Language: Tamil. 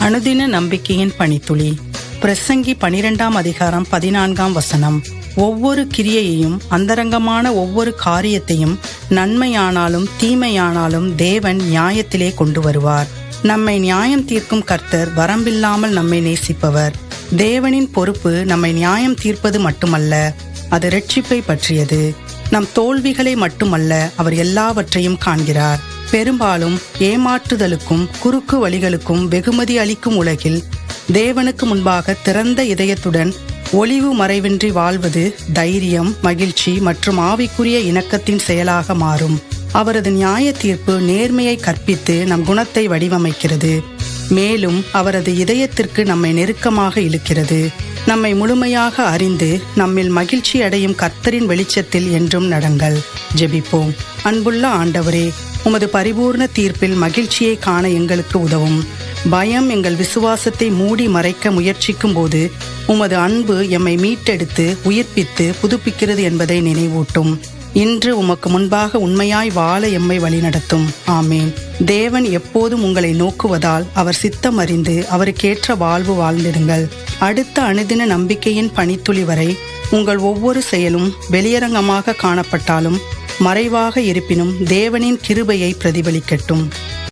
அனுதின நம்பிக்கையின் பனித்துளி. பிரசங்கி 12ஆம் அதிகாரம் 14ஆம் வசனம். ஒவ்வொரு கிரியையையும் அந்தரங்கமான ஒவ்வொரு காரியத்தையும் நன்மையானாலும் தீமையானாலும் தேவன் நியாயத்திலே கொண்டு வருவார். நம்மை நியாயம் தீர்க்கும் கர்த்தர் வரம்பில்லாமல் நம்மை நேசிப்பவர். தேவனின் பொறுப்பு நம்மை நியாயம் தீர்ப்பது மட்டுமல்ல, அது இரட்சிப்பை பற்றியது. நம் தோல்விகளை மட்டுமல்ல, அவர் எல்லாவற்றையும் காண்கிறார். பெரும்பாலும் ஏமாற்றுதலுக்கும் குறுக்கு வழிகளுக்கும் வெகுமதி அளிக்கும் உலகில் தேவனுக்கு முன்பாக திறந்த இதயத்துடன் ஒளிவு மறைவின்றி வாழ்வது தைரியம், மகிழ்ச்சி மற்றும் ஆவிக்குரிய இணக்கத்தின் செயலாக மாறும். அவரது நியாய தீர்ப்பு நேர்மையை கற்பித்து நம் குணத்தை வடிவமைக்கிறது. மேலும் அவரது இதயத்திற்கு நம்மை நெருக்கமாக இழுக்கிறது. நம்மை முழுமையாக அறிந்து நம்மில் மகிழ்ச்சி அடையும் கர்த்தரின் வெளிச்சத்தில் என்றும் நடங்கள். ஜெபிப்போம். அன்புள்ள ஆண்டவரே, உமது பரிபூர்ண தீர்ப்பில் மகிழ்ச்சியை காண எங்களுக்கு உதவும். பயம் எங்கள் விசுவாசத்தை மூடி மறைக்க முயற்சிக்கும் போது உமது அன்பு எம்மை மீட்டெடுத்து உயிர்ப்பித்து புதுப்பிக்கிறது என்பதை நினைவூட்டும். இன்று உமக்கு முன்பாக உண்மையாய் வாழ எம்மை வழிநடத்தும். ஆமேன். தேவன் எப்போதும் உங்களை நோக்குவதால் அவர் சித்தம் அறிந்து அவருக்கேற்ற வாழ்வு வாழ்ந்திடுங்கள். அடுத்த அனுதின நம்பிக்கையின் பனித்துளி வரை உங்கள் ஒவ்வொரு செயலும் வெளியரங்கமாக காணப்பட்டாலும் மறைவாக இருப்பினும் தேவனின் கிருபையை பிரதிபலிக்கட்டும்.